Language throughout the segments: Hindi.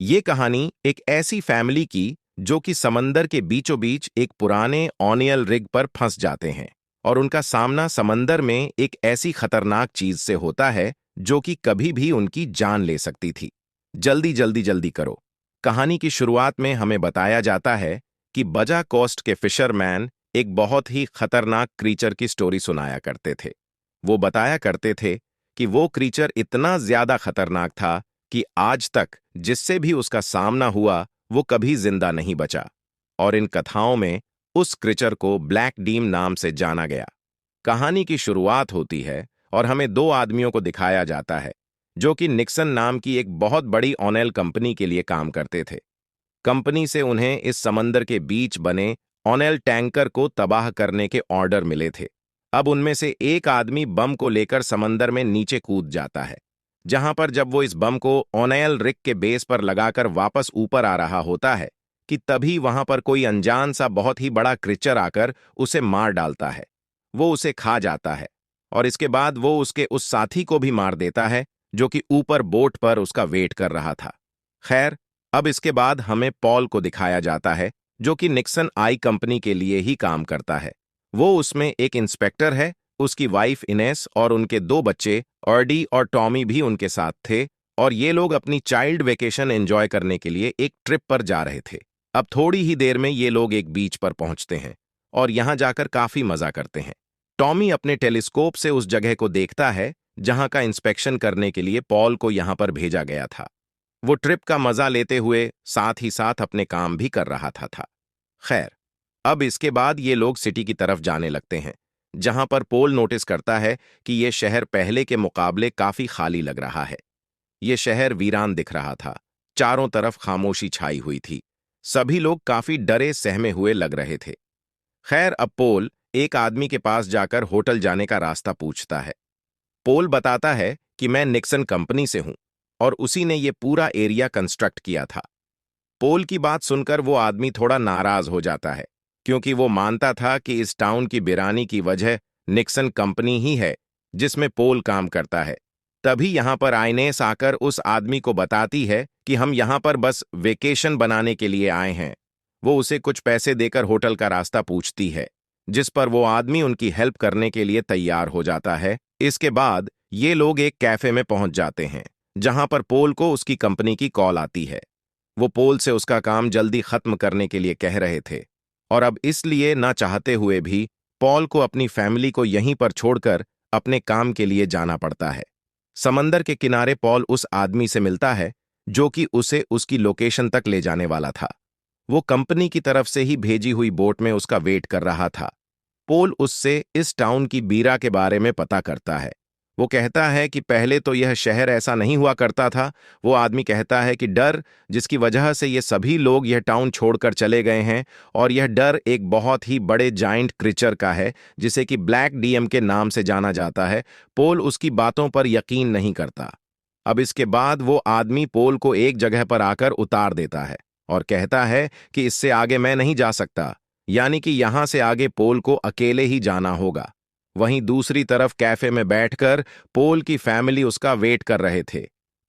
ये कहानी एक ऐसी फैमिली की जो कि समंदर के बीचों बीच एक पुराने ऑनियल रिग पर फंस जाते हैं और उनका सामना समंदर में एक ऐसी खतरनाक चीज से होता है जो कि कभी भी उनकी जान ले सकती थी। जल्दी जल्दी जल्दी करो। कहानी की शुरुआत में हमें बताया जाता है कि बजा कोस्ट के फिशरमैन एक बहुत ही खतरनाक क्रीचर की स्टोरी सुनाया करते थे। वो बताया करते थे कि वो क्रीचर इतना ज्यादा खतरनाक था कि आज तक जिससे भी उसका सामना हुआ वो कभी जिंदा नहीं बचा। और इन कथाओं में उस क्रीचर को ब्लैक डीम नाम से जाना गया। कहानी की शुरुआत होती है और हमें दो आदमियों को दिखाया जाता है जो कि निक्सन नाम की एक बहुत बड़ी ऑनेल कंपनी के लिए काम करते थे। कंपनी से उन्हें इस समंदर के बीच बने ऑनेल टैंकर को तबाह करने के ऑर्डर मिले थे। अब उनमें से एक आदमी बम को लेकर समंदर में नीचे कूद जाता है, जहां पर जब वो इस बम को ऑनेल रिग के बेस पर लगाकर वापस ऊपर आ रहा होता है कि तभी वहां पर कोई अनजान सा बहुत ही बड़ा क्रिएचर आकर उसे मार डालता है। वो उसे खा जाता है और इसके बाद वो उसके उस साथी को भी मार देता है जो कि ऊपर बोट पर उसका वेट कर रहा था। खैर, अब इसके बाद हमें पॉल को दिखाया जाता है जो कि निक्सन आई कंपनी के लिए ही काम करता है। वो उसमें एक इंस्पेक्टर है, उसकी वाइफ इनेस और उनके दो बच्चे ऑर्डी और टॉमी भी उनके साथ थे और ये लोग अपनी चाइल्ड वेकेशन एंजॉय करने के लिए एक ट्रिप पर जा रहे थे। अब थोड़ी ही देर में ये लोग एक बीच पर पहुंचते हैं और यहां जाकर काफी मजा करते हैं। टॉमी अपने टेलीस्कोप से उस जगह को देखता है जहां का इंस्पेक्शन करने के लिए पॉल को यहां पर भेजा गया था। वो ट्रिप का मजा लेते हुए साथ ही साथ अपने काम भी कर रहा था। खैर, अब इसके बाद ये लोग सिटी की तरफ जाने लगते हैं, जहां पर पोल नोटिस करता है कि ये शहर पहले के मुकाबले काफी खाली लग रहा है। ये शहर वीरान दिख रहा था, चारों तरफ खामोशी छाई हुई थी, सभी लोग काफी डरे सहमे हुए लग रहे थे। खैर, अब पोल एक आदमी के पास जाकर होटल जाने का रास्ता पूछता है। पोल बताता है कि मैं निक्सन कंपनी से हूं और उसी ने ये पूरा एरिया कंस्ट्रक्ट किया था। पोल की बात सुनकर वो आदमी थोड़ा नाराज हो जाता है, क्योंकि वो मानता था कि इस टाउन की वीरानी की वजह निक्सन कंपनी ही है जिसमें पोल काम करता है। तभी यहां पर आइनेस आकर उस आदमी को बताती है कि हम यहां पर बस वेकेशन बनाने के लिए आए हैं। वो उसे कुछ पैसे देकर होटल का रास्ता पूछती है, जिस पर वो आदमी उनकी हेल्प करने के लिए तैयार हो जाता है। इसके बाद ये लोग एक कैफे में पहुंच जाते हैं, जहां पर पोल को उसकी कंपनी की कॉल आती है। वो पोल से उसका काम जल्दी खत्म करने के लिए कह रहे थे और अब इसलिए ना चाहते हुए भी पॉल को अपनी फैमिली को यहीं पर छोड़कर अपने काम के लिए जाना पड़ता है। समंदर के किनारे पॉल उस आदमी से मिलता है जो कि उसे उसकी लोकेशन तक ले जाने वाला था। वो कंपनी की तरफ से ही भेजी हुई बोट में उसका वेट कर रहा था। पोल उससे इस टाउन की बीरा के बारे में पता करता है। वो कहता है कि पहले तो यह शहर ऐसा नहीं हुआ करता था। वो आदमी कहता है कि डर जिसकी वजह से ये सभी लोग यह टाउन छोड़कर चले गए हैं, और यह डर एक बहुत ही बड़े जाइंट क्रीचर का है जिसे कि ब्लैक डीएम के नाम से जाना जाता है। पोल उसकी बातों पर यकीन नहीं करता। अब इसके बाद वो आदमी पोल को एक जगह पर आकर उतार देता है और कहता है कि इससे आगे मैं नहीं जा सकता, यानी कि यहां से आगे पोल को अकेले ही जाना होगा। वहीं दूसरी तरफ कैफे में बैठकर पोल की फैमिली उसका वेट कर रहे थे।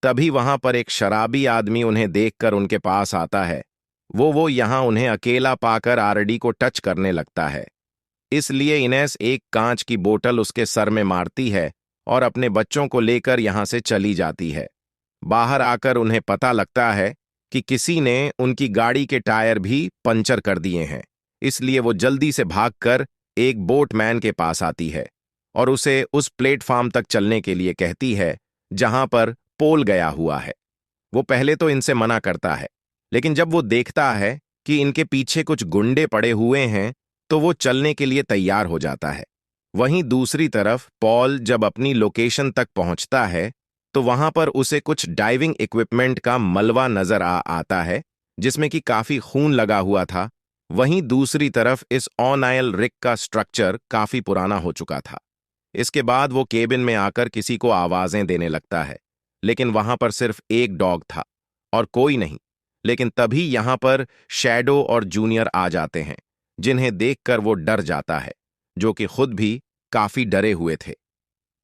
तभी वहां पर एक शराबी आदमी उन्हें देखकर उनके पास आता है। वो यहां उन्हें अकेला पाकर आरडी को टच करने लगता है। इसलिए इनेस एक कांच की बोतल उसके सर में मारती है और अपने बच्चों को लेकर यहां से चली जाती है। बाहर आकर उन्हें पता लगता है कि किसी ने उनकी गाड़ी के टायर भी पंचर कर दिए हैं। इसलिए वो जल्दी से भागकर एक बोटमैन के पास आती है और उसे उस प्लेटफॉर्म तक चलने के लिए कहती है जहां पर पोल गया हुआ है। वो पहले तो इनसे मना करता है, लेकिन जब वो देखता है कि इनके पीछे कुछ गुंडे पड़े हुए हैं तो वो चलने के लिए तैयार हो जाता है। वहीं दूसरी तरफ पॉल जब अपनी लोकेशन तक पहुंचता है तो वहां पर उसे कुछ डाइविंग इक्विपमेंट का मलबा नजर आता है, जिसमें कि काफी खून लगा हुआ था। वहीं दूसरी तरफ इस ऑनाइल रिग का स्ट्रक्चर काफी पुराना हो चुका था। इसके बाद वो केबिन में आकर किसी को आवाजें देने लगता है, लेकिन वहां पर सिर्फ एक डॉग था और कोई नहीं। लेकिन तभी यहां पर शैडो और जूनियर आ जाते हैं, जिन्हें देखकर वो डर जाता है, जो कि खुद भी काफी डरे हुए थे।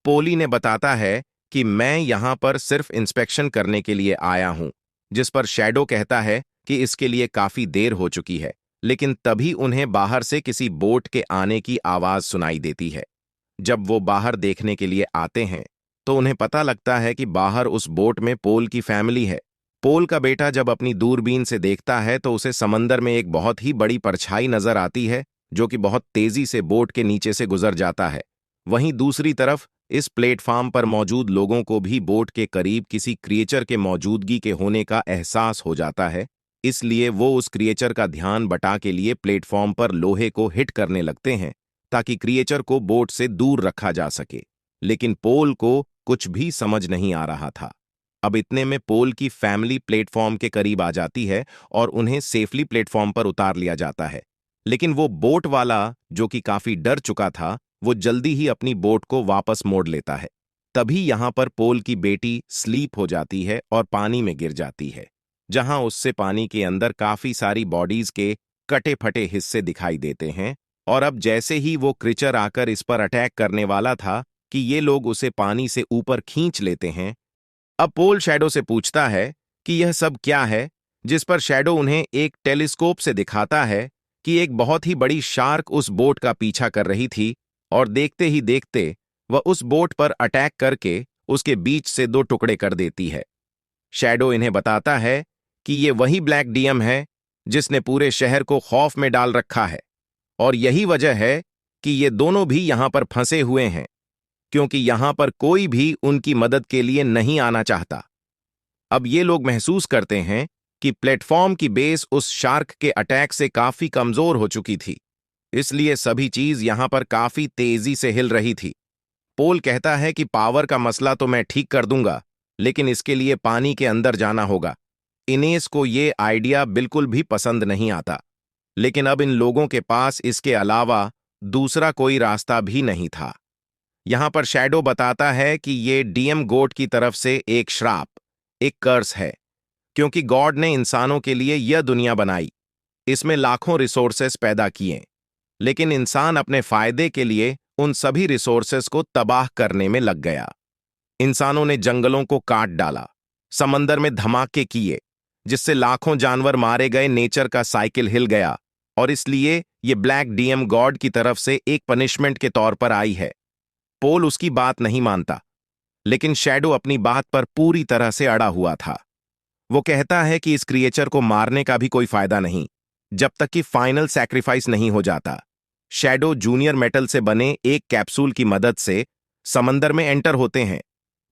पोली ने बताता है कि मैं यहां पर सिर्फ इंस्पेक्शन करने के लिए आया हूं जिस पर शैडो कहता है कि इसके लिए काफी देर हो चुकी है। लेकिन तभी उन्हें बाहर से किसी बोट के आने की आवाज सुनाई देती है। जब वो बाहर देखने के लिए आते हैं तो उन्हें पता लगता है कि बाहर उस बोट में पोल की फैमिली है। पोल का बेटा जब अपनी दूरबीन से देखता है तो उसे समंदर में एक बहुत ही बड़ी परछाई नजर आती है, जो कि बहुत तेजी से बोट के नीचे से गुजर जाता है। वहीं दूसरी तरफ इस प्लेटफार्म पर मौजूद लोगों को भी बोट के करीब किसी क्रिएचर के मौजूदगी के होने का एहसास हो जाता है। इसलिए वो उस क्रिएचर का ध्यान बटा के लिए प्लेटफॉर्म पर लोहे को हिट करने लगते हैं, ताकि क्रिएचर को बोट से दूर रखा जा सके। लेकिन पोल को कुछ भी समझ नहीं आ रहा था। अब इतने में पोल की फैमिली प्लेटफॉर्म के करीब आ जाती है और उन्हें सेफली प्लेटफॉर्म पर उतार लिया जाता है। लेकिन वो बोट वाला, जो कि काफी डर चुका था, वो जल्दी ही अपनी बोट को वापस मोड़ लेता है। तभी यहां पर पोल की बेटी स्लीप हो जाती है और पानी में गिर जाती है, जहां उससे पानी के अंदर काफी सारी बॉडीज के कटे फटे हिस्से दिखाई देते हैं। और अब जैसे ही वो क्रिएचर आकर इस पर अटैक करने वाला था कि ये लोग उसे पानी से ऊपर खींच लेते हैं। अब पोल शैडो से पूछता है कि यह सब क्या है, जिस पर शैडो उन्हें एक टेलीस्कोप से दिखाता है कि एक बहुत ही बड़ी शार्क उस बोट का पीछा कर रही थी और देखते ही देखते वह उस बोट पर अटैक करके उसके बीच से दो टुकड़े कर देती है। शैडो इन्हें बताता है कि ये वही ब्लैक डीएम है जिसने पूरे शहर को खौफ में डाल रखा है, और यही वजह है कि ये दोनों भी यहां पर फंसे हुए हैं, क्योंकि यहां पर कोई भी उनकी मदद के लिए नहीं आना चाहता। अब ये लोग महसूस करते हैं कि प्लेटफॉर्म की बेस उस शार्क के अटैक से काफी कमजोर हो चुकी थी, इसलिए सभी चीज यहां पर काफी तेजी से हिल रही थी। पोल कहता है कि पावर का मसला तो मैं ठीक कर दूंगा, लेकिन इसके लिए पानी के अंदर जाना होगा। इनेस को ये आइडिया बिल्कुल भी पसंद नहीं आता, लेकिन अब इन लोगों के पास इसके अलावा दूसरा कोई रास्ता भी नहीं था। यहां पर शैडो बताता है कि ये डीएम गॉड की तरफ से एक श्राप, एक कर्स है, क्योंकि गॉड ने इंसानों के लिए यह दुनिया बनाई, इसमें लाखों रिसोर्सेस पैदा किए, लेकिन इंसान अपने फायदे के लिए उन सभी रिसोर्सेस को तबाह करने में लग गया। इंसानों ने जंगलों को काट डाला, समंदर में धमाके किए, जिससे लाखों जानवर मारे गए, नेचर का साइकिल हिल गया, और इसलिए ये ब्लैक डीएम गॉड की तरफ से एक पनिशमेंट के तौर पर आई है। पोल उसकी बात नहीं मानता, लेकिन शैडो अपनी बात पर पूरी तरह से अड़ा हुआ था। वो कहता है कि इस क्रिएचर को मारने का भी कोई फायदा नहीं, जब तक कि फाइनल सैक्रिफाइस नहीं हो जाता। शैडो जूनियर मेटल से बने एक कैप्सूल की मदद से समंदर में एंटर होते हैं।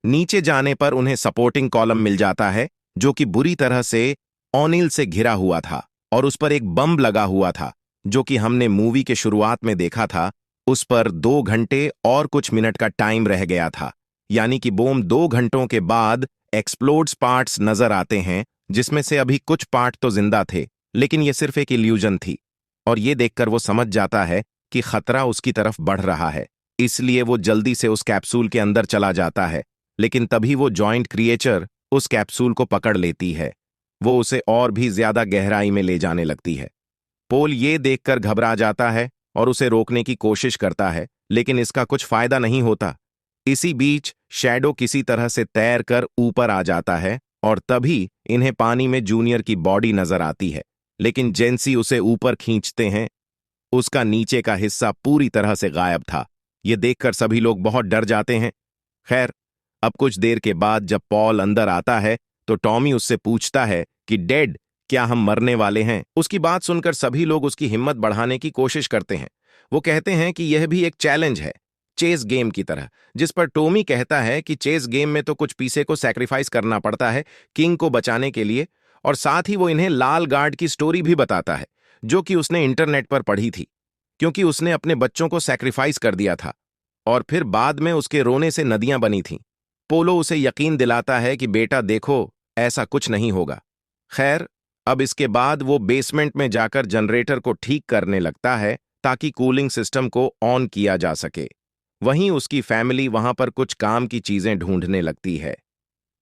नीचे जाने पर उन्हें सपोर्टिंग कॉलम मिल जाता है, जो कि बुरी तरह से ऑनिल से घिरा हुआ था, और उस पर एक बम लगा हुआ था, जो कि हमने मूवी के शुरुआत में देखा था। उस पर 2 घंटे और कुछ मिनट का टाइम रह गया था, यानी कि बम 2 घंटों के बाद एक्सप्लोड्स पार्ट्स नजर आते हैं, जिसमें से अभी कुछ पार्ट तो जिंदा थे, लेकिन यह सिर्फ एक इल्यूजन थी। और ये देखकर वो समझ जाता है कि खतरा उसकी तरफ बढ़ रहा है, इसलिए वो जल्दी से उस कैप्सूल के अंदर चला जाता है। लेकिन तभी वो जॉइंट क्रिएचर उस कैप्सूल को पकड़ लेती है। वो उसे और भी ज्यादा गहराई में ले जाने लगती है। पोल ये देखकर घबरा जाता है और उसे रोकने की कोशिश करता है, लेकिन इसका कुछ फायदा नहीं होता। इसी बीच शैडो किसी तरह से तैरकर ऊपर आ जाता है, और तभी इन्हें पानी में जूनियर की बॉडी नजर आती है, लेकिन जेंसी उसे ऊपर खींचते हैं। उसका नीचे का हिस्सा पूरी तरह से गायब था। ये देखकर सभी लोग बहुत डर जाते हैं। खैर, अब कुछ देर के बाद जब पॉल अंदर आता है तो टॉमी उससे पूछता है कि डेड, क्या हम मरने वाले हैं? उसकी बात सुनकर सभी लोग उसकी हिम्मत बढ़ाने की कोशिश करते हैं। वो कहते हैं कि यह भी एक चैलेंज है, चेस गेम की तरह, जिस पर टॉमी कहता है कि चेस गेम में तो कुछ पीसे को सैक्रिफाइस करना पड़ता है किंग को बचाने के लिए। और साथ ही वो इन्हें लाल गार्ड की स्टोरी भी बताता है, जो कि उसने इंटरनेट पर पढ़ी थी, क्योंकि उसने अपने बच्चों को सैक्रिफाइस कर दिया था और फिर बाद में उसके रोने से नदियां बनी थीं। पोलो उसे यकीन दिलाता है कि बेटा देखो, ऐसा कुछ नहीं होगा। खैर, अब इसके बाद वो बेसमेंट में जाकर जनरेटर को ठीक करने लगता है ताकि कूलिंग सिस्टम को ऑन किया जा सके। वहीं उसकी फैमिली वहां पर कुछ काम की चीजें ढूंढने लगती है।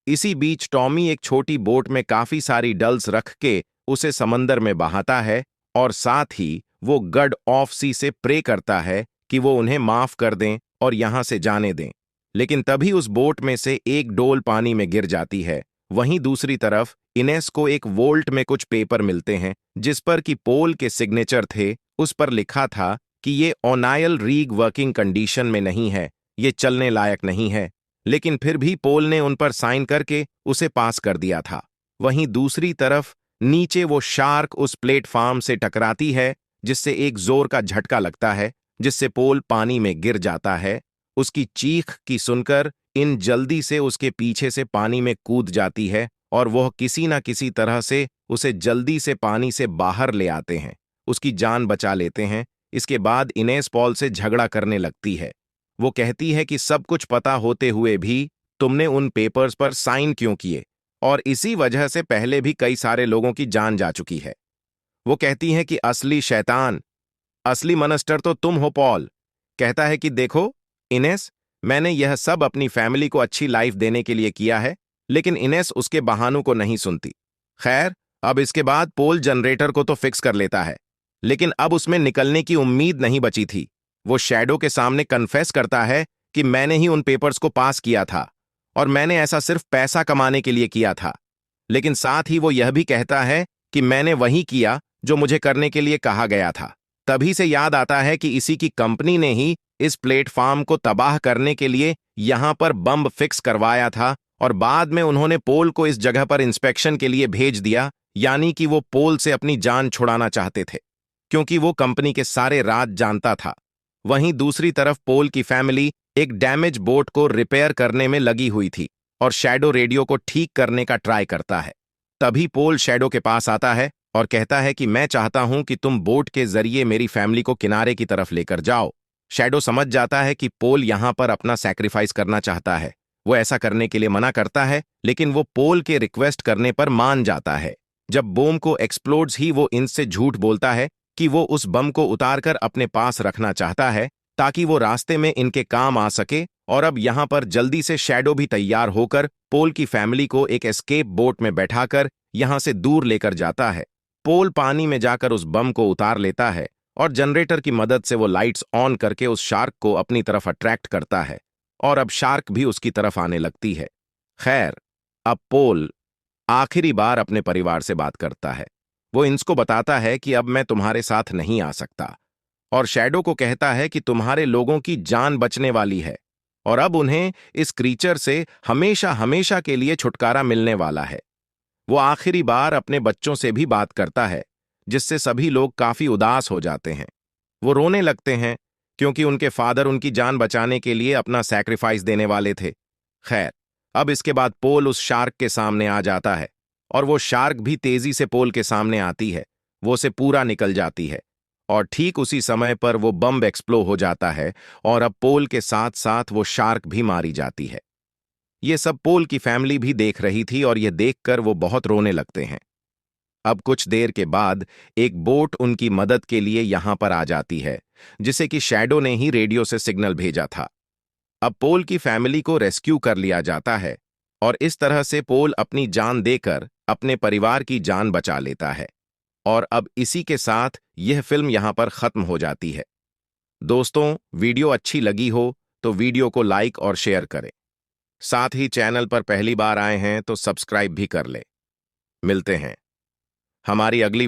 इसी बीच टॉमी एक छोटी बोट में काफी सारी डल्स रख के उसे समंदर में बहाता है, और साथ ही वो गॉड ऑफ सी से प्रे करता है कि वो उन्हें माफ कर दें और यहां से जाने दें। लेकिन तभी उस बोट में से एक डोल पानी में गिर जाती है। वहीं दूसरी तरफ इनेस को एक वोल्ट में कुछ पेपर मिलते हैं जिस पर कि पोल के सिग्नेचर थे। उस पर लिखा था कि ये ओनायल रीग वर्किंग कंडीशन में नहीं है, ये चलने लायक नहीं है, लेकिन फिर भी पोल ने उन पर साइन करके उसे पास कर दिया था। वहीं दूसरी तरफ नीचे वो शार्क उस प्लेटफॉर्म से टकराती है जिससे एक जोर का झटका लगता है जिससे पोल पानी में गिर जाता है। उसकी चीख की सुनकर इन जल्दी से उसके पीछे से पानी में कूद जाती है और वह किसी न किसी तरह से उसे जल्दी से पानी से बाहर ले आते हैं, उसकी जान बचा लेते हैं। इसके बाद इनेस पॉल से झगड़ा करने लगती है। वो कहती है कि सब कुछ पता होते हुए भी तुमने उन पेपर्स पर साइन क्यों किए, और इसी वजह से पहले भी कई सारे लोगों की जान जा चुकी है। वो कहती हैं कि असली शैतान, असली मनस्टर तो तुम हो पॉल। कहता है कि देखो इनेस, मैंने यह सब अपनी फैमिली को अच्छी लाइफ देने के लिए किया है, लेकिन इनेस उसके बहानों को नहीं सुनती। खैर, अब इसके बाद पोल जनरेटर को तो फिक्स कर लेता है, लेकिन अब उसमें निकलने की उम्मीद नहीं बची थी। वो शैडो के सामने कन्फेस करता है कि मैंने ही उन पेपर्स को पास किया था और मैंने ऐसा सिर्फ पैसा कमाने के लिए किया था। लेकिन साथ ही वो यह भी कहता है कि मैंने वही किया जो मुझे करने के लिए कहा गया था। तभी से याद आता है कि इसी की कंपनी ने ही इस प्लेटफॉर्म को तबाह करने के लिए यहां पर बम फिक्स करवाया था और बाद में उन्होंने पोल को इस जगह पर इंस्पेक्शन के लिए भेज दिया, यानी कि वो पोल से अपनी जान छुड़ाना चाहते थे क्योंकि वो कंपनी के सारे राज जानता था। वहीं दूसरी तरफ पोल की फैमिली एक डैमेज बोट को रिपेयर करने में लगी हुई थी और शैडो रेडियो को ठीक करने का ट्राई करता है। तभी पोल शैडो के पास आता है और कहता है कि मैं चाहता हूं कि तुम बोट के जरिए मेरी फैमिली को किनारे की तरफ लेकर जाओ। शैडो समझ जाता है कि पोल यहां पर अपना सैक्रिफाइस करना चाहता है। वो ऐसा करने के लिए मना करता है, लेकिन वो पोल के रिक्वेस्ट करने पर मान जाता है। जब बोम को एक्सप्लोड्स ही वो इनसे झूठ बोलता है कि वो उस बम को उतारकर अपने पास रखना चाहता है ताकि वो रास्ते में इनके काम आ सके। और अब यहां पर जल्दी से शैडो भी तैयार होकर पोल की फैमिली को एक एस्केप बोट में बैठाकर यहां से दूर लेकर जाता है। पोल पानी में जाकर उस बम को उतार लेता है और जनरेटर की मदद से वो लाइट्स ऑन करके उस शार्क को अपनी तरफ अट्रैक्ट करता है और अब शार्क भी उसकी तरफ आने लगती है। खैर, अब पोल आखिरी बार अपने परिवार से बात करता है। वो इनको बताता है कि अब मैं तुम्हारे साथ नहीं आ सकता और शैडो को कहता है कि तुम्हारे लोगों की जान बचने वाली है और अब उन्हें इस क्रीचर से हमेशा हमेशा के लिए छुटकारा मिलने वाला है। वो आखिरी बार अपने बच्चों से भी बात करता है जिससे सभी लोग काफी उदास हो जाते हैं। वो रोने लगते हैं क्योंकि उनके फादर उनकी जान बचाने के लिए अपना सैक्रिफाइस देने वाले थे। खैर, अब इसके बाद पोल उस शार्क के सामने आ जाता है और वो शार्क भी तेजी से पोल के सामने आती है। वो उसे पूरा निकल जाती है और ठीक उसी समय पर वो बम एक्सप्लो हो जाता है और अब पोल के साथ साथ वो शार्क भी मारी जाती है। ये सब पोल की फैमिली भी देख रही थी और ये देखकर वो बहुत रोने लगते हैं। अब कुछ देर के बाद एक बोट उनकी मदद के लिए यहां पर आ जाती है जिसे कि शैडो ने ही रेडियो से सिग्नल भेजा था। अब पोल की फैमिली को रेस्क्यू कर लिया जाता है और इस तरह से पोल अपनी जान देकर अपने परिवार की जान बचा लेता है। और अब इसी के साथ यह फिल्म यहां पर खत्म हो जाती है। दोस्तों, वीडियो अच्छी लगी हो तो वीडियो को लाइक और शेयर करें। साथ ही चैनल पर पहली बार आए हैं तो सब्सक्राइब भी कर लें। मिलते हैं हमारी अगली